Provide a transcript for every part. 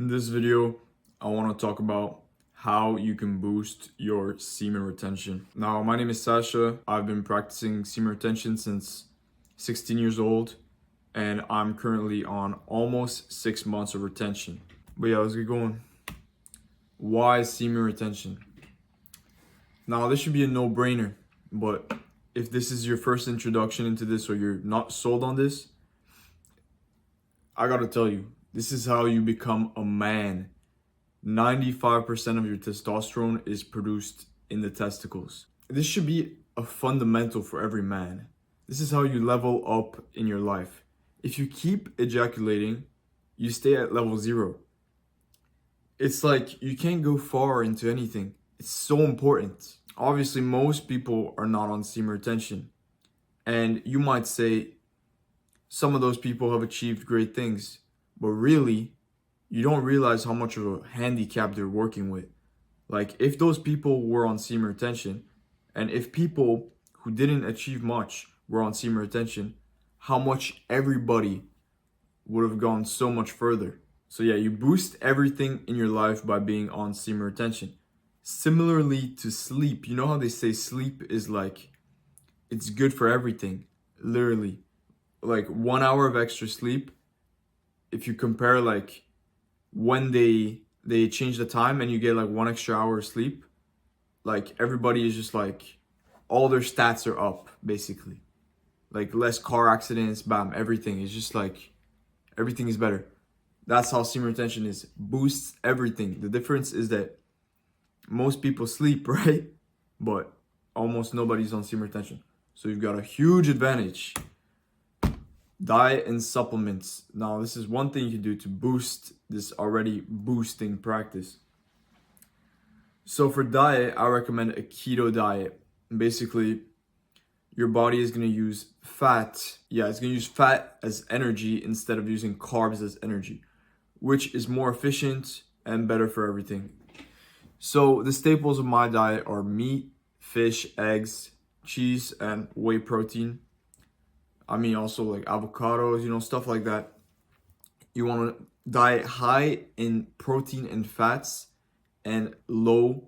In this video, I want to talk about how you can boost your semen retention. Now, my name is Sasha. I've been practicing semen retention since 16 years old, and I'm currently on almost 6 months of retention. But yeah, let's get going. Why semen retention? Now, this should be a no-brainer, but if this is your first introduction into this or you're not sold on this, I gotta tell you, this is how you become a man. 95% of your testosterone is produced in the testicles. This should be a fundamental for every man. This is how you level up in your life. If you keep ejaculating, you stay at level 0. It's like you can't go far into anything. It's so important. Obviously, most people are not on semen retention. And you might say some of those people have achieved great things. But really, you don't realize how much of a handicap they're working with. Like, if those people were on semen retention, and if people who didn't achieve much were on semen retention, how much everybody would have gone so much further. So yeah, you boost everything in your life by being on semen retention. Similarly to sleep, you know how they say sleep is like, it's good for everything, literally. Like 1 hour of extra sleep, if you compare like when they change the time and you get like 1 extra hour of sleep, like everybody is just like, all their stats are up basically. Like less car accidents, bam, everything is just like, everything is better. That's how semen retention is, boosts everything. The difference is that most people sleep, right? But almost nobody's on semen retention. So you've got a huge advantage. Diet and supplements. Now, this is one thing you can do to boost this already boosting practice. So for diet, I recommend a keto diet. Basically, your body is going to use fat. Yeah, it's going to use fat as energy instead of using carbs as energy, which is more efficient and better for everything. So the staples of my diet are meat, fish, eggs, cheese, and whey protein. I mean, also like avocados, stuff like that. You want to diet high in protein and fats and low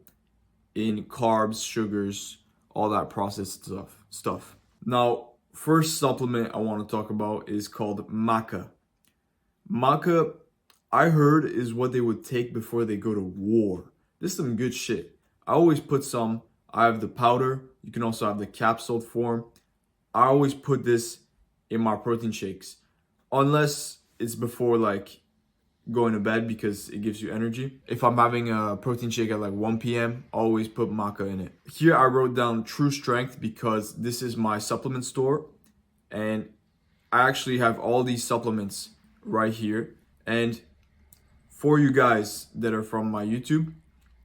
in carbs, sugars, all that processed stuff. Now, first supplement I want to talk about is called maca. Maca, I heard, is what they would take before they go to war. This is some good shit. I always put some. I have the powder. You can also have the capsule form. I always put this in my protein shakes, unless it's before like going to bed because it gives you energy. If I'm having a protein shake at like 1 p.m., I always put maca in it. Here I wrote down True Strength because this is my supplement store, and I actually have all these supplements right here. And for you guys that are from my YouTube,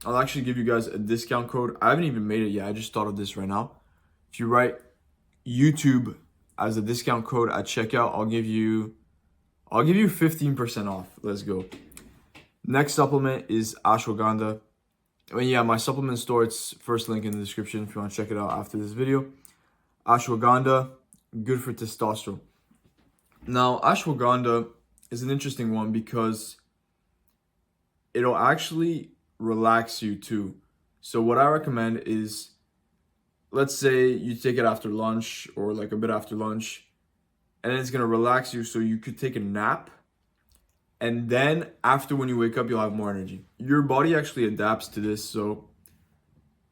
I'll actually give you guys a discount code. I haven't even made it yet. I just thought of this right now. If you write YouTube as a discount code at checkout, I'll give you 15% off. Let's go. Next supplement is ashwagandha. I mean, yeah, my supplement store, it's first link in the description if you want to check it out after this video. Ashwagandha, good for testosterone. Now, ashwagandha is an interesting one because it'll actually relax you too. So what I recommend is, let's say you take it after lunch or like a bit after lunch, and it's going to relax you so you could take a nap. And then after, when you wake up, you'll have more energy. Your body actually adapts to this. So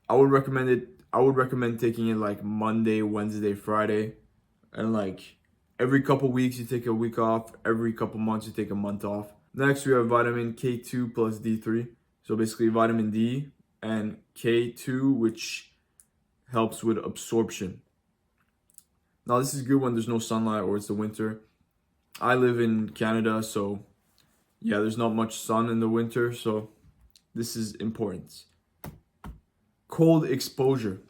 I would recommend it. I would recommend taking it like Monday, Wednesday, Friday. And like every couple weeks, you take a week off. Every couple months, you take a month off. Next, we have vitamin K2 plus D3. So basically vitamin D and K2, which helps with absorption. Now, this is good when there's no sunlight or it's the winter. I live in Canada, so yeah, there's not much sun in the winter, so this is important. Cold exposure.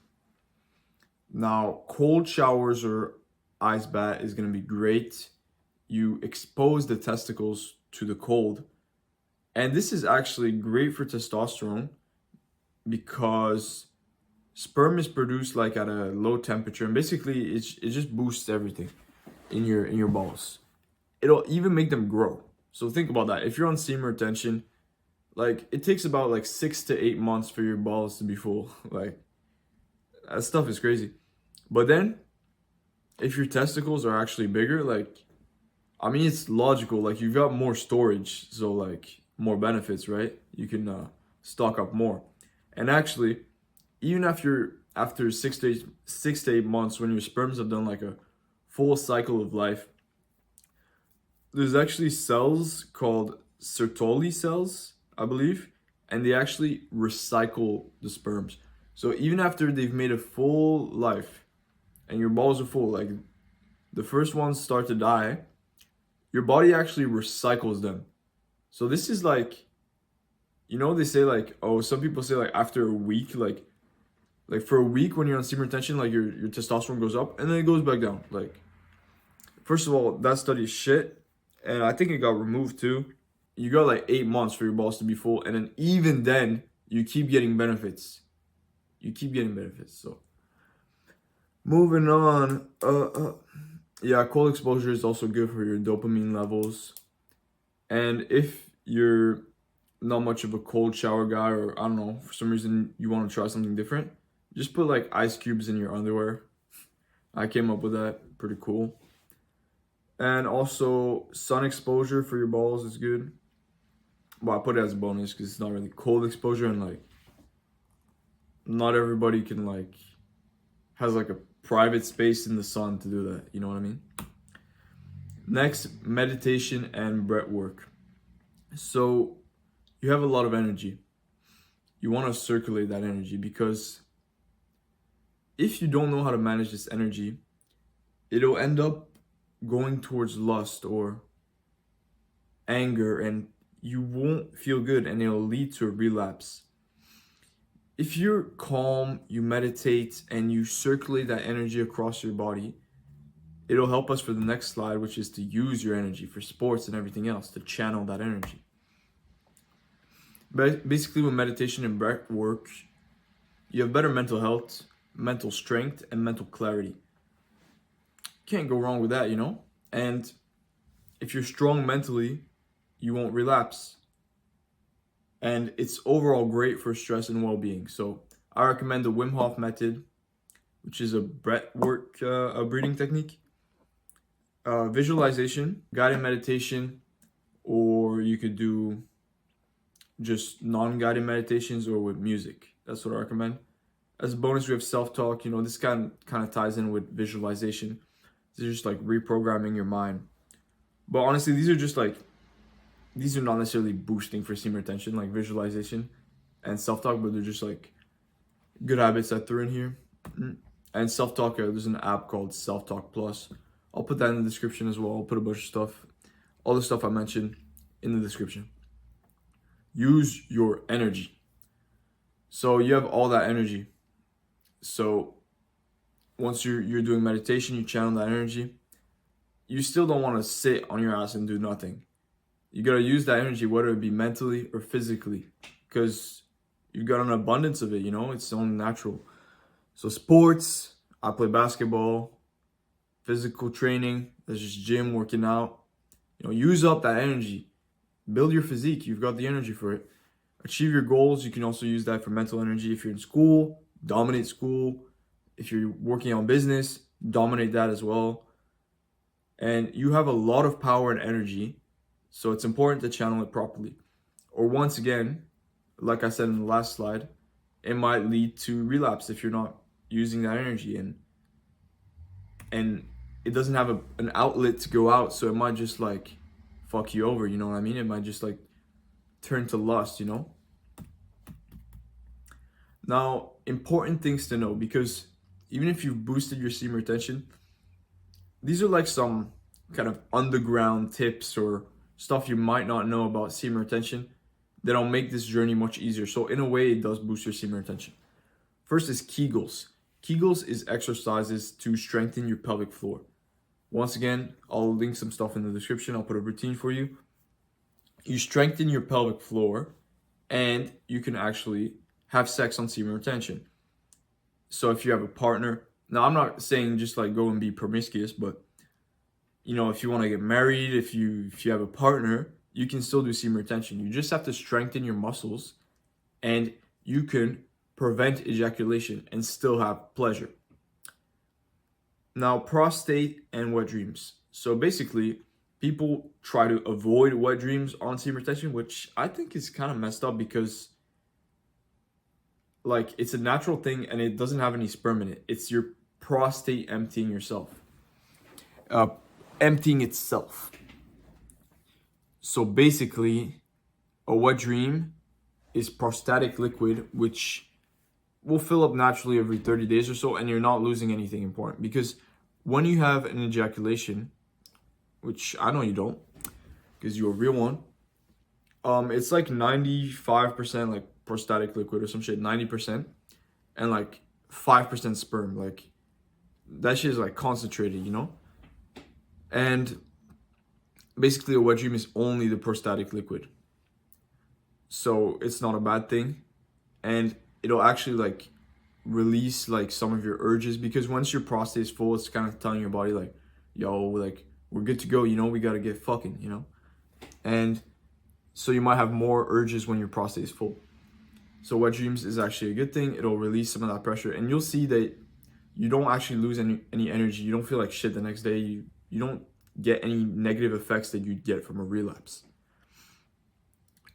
Now, cold showers or ice bath is going to be great. You expose the testicles to the cold. And this is actually great for testosterone because sperm is produced like at a low temperature, and basically it just boosts everything in your balls. It'll even make them grow. So think about that. If you're on semen retention, Like, it takes about like 6 to 8 months for your balls to be full. Like, that stuff is crazy. But then, if your testicles are actually bigger, like, I mean, it's logical. Like, you've got more storage, so like more benefits, right? You can stock up more. And actually, even after 6 to 8 months, when your sperms have done like a full cycle of life, there's actually cells called Sertoli cells, I believe, and they actually recycle the sperms. So even after they've made a full life and your balls are full, like the first ones start to die, your body actually recycles them. So this is like, they say like, oh, some people say like after a week, like for a week when you're on semen retention, like your testosterone goes up and then it goes back down. Like, first of all, that study is shit, and I think it got removed too. You got like 8 months for your balls to be full, and then even then, you keep getting benefits. You keep getting benefits. So, moving on. Yeah, cold exposure is also good for your dopamine levels. And if you're not much of a cold shower guy, or I don't know, for some reason you want to try something different, just put like ice cubes in your underwear. I came up with that. Pretty cool. And also, sun exposure for your balls is good. Well, I put it as a bonus because it's not really cold exposure, and like not everybody can like has like a private space in the sun to do that. You know what I mean? Next, meditation and breath work. So you have a lot of energy. You want to circulate that energy, because if you don't know how to manage this energy, it'll end up going towards lust or anger, and you won't feel good, and it'll lead to a relapse. If you're calm, you meditate, and you circulate that energy across your body, it'll help us for the next slide, which is to use your energy for sports and everything else, to channel that energy. But basically, with meditation and breath work, you have better mental health, mental strength, and mental clarity. Can't go wrong with that, And if you're strong mentally, you won't relapse. And it's overall great for stress and well-being. So I recommend the Wim Hof method, which is a breath work, a breathing technique, visualization, guided meditation, or you could do just non-guided meditations or with music. That's what I recommend. As a bonus, we have self-talk. This kind of ties in with visualization. These are just like reprogramming your mind. But honestly, these are not necessarily boosting for semen retention, like visualization and self-talk, but they're just like good habits I threw in here. And self-talk, there's an app called Self-Talk Plus. I'll put that in the description as well. I'll put a bunch of stuff, all the stuff I mentioned in the description. Use your energy. So you have all that energy. So once you're doing meditation, you channel that energy. You still don't want to sit on your ass and do nothing. You got to use that energy, whether it be mentally or physically, because you've got an abundance of it, it's only natural. So sports, I play basketball, physical training, there's just gym, working out. Use up that energy. Build your physique. You've got the energy for it. Achieve your goals. You can also use that for mental energy. If you're in school, dominate school. If you're working on business, dominate that as well. And you have a lot of power and energy, so it's important to channel it properly. Or once again, like I said in the last slide, it might lead to relapse if you're not using that energy, and it doesn't have an outlet to go out, so it might just like fuck you over, you know what I mean? It might just like turn to lust, Now, important things to know, because even if you've boosted your semen retention, these are like some kind of underground tips or stuff you might not know about semen retention that'll make this journey much easier. So in a way, it does boost your semen retention. First is Kegels. Kegels is exercises to strengthen your pelvic floor. Once again, I'll link some stuff in the description. I'll put a routine for you. You strengthen your pelvic floor, and you can actually have sex on semen retention. So if you have a partner, now I'm not saying just like go and be promiscuous, but if you want to get married, if you have a partner, you can still do semen retention. You just have to strengthen your muscles, and you can prevent ejaculation and still have pleasure. Now, prostate and wet dreams. So basically, people try to avoid wet dreams on semen retention, which I think is kind of messed up because like it's a natural thing and it doesn't have any sperm in it. It's your prostate emptying itself. So basically, a wet dream is prostatic liquid, which will fill up naturally every 30 days or so, and you're not losing anything important. Because when you have an ejaculation, which I know you don't, because you're a real one, it's like 95% like prostatic liquid or some shit, 90%, and like 5% sperm. Like that shit is like concentrated, you know? And basically a wet dream is only the prostatic liquid. So it's not a bad thing. And it'll actually like release like some of your urges, because once your prostate is full, it's kind of telling your body like, yo, like we're good to go, you know, we gotta get fucking, you know? And so you might have more urges when your prostate is full. So wet dreams is actually a good thing. It'll release some of that pressure, and you'll see that you don't actually lose any energy. You don't feel like shit the next day. You don't get any negative effects that you'd get from a relapse.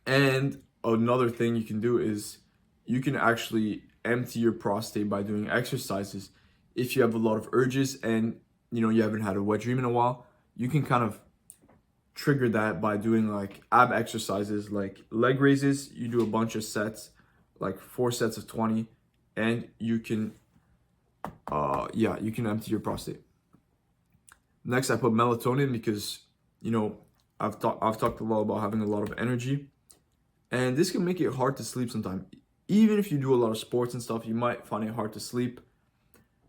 And another thing you can do is you can actually empty your prostate by doing exercises. If you have a lot of urges and you haven't had a wet dream in a while, you can kind of trigger that by doing like ab exercises, like leg raises. You do a bunch of sets, like 4 sets of 20, and you can you can empty your prostate. Next, I put melatonin because I've talked a lot about having a lot of energy, and this can make it hard to sleep sometimes. Even if you do a lot of sports and stuff, you might find it hard to sleep.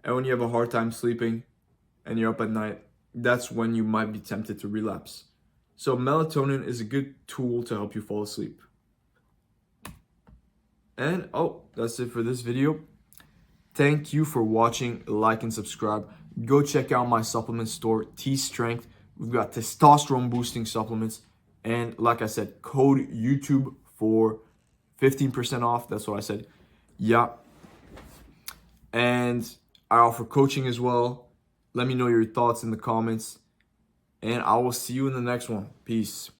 And when you have a hard time sleeping and you're up at night, that's when you might be tempted to relapse. So melatonin is a good tool to help you fall asleep. And that's it for this video. Thank you for watching. Like and subscribe. Go check out my supplement store, T Strength. We've got testosterone boosting supplements, and like I said, code YouTube for 15% off. That's what I said. Yeah. And I offer coaching as well. Let me know your thoughts in the comments, and I will see you in the next one. Peace.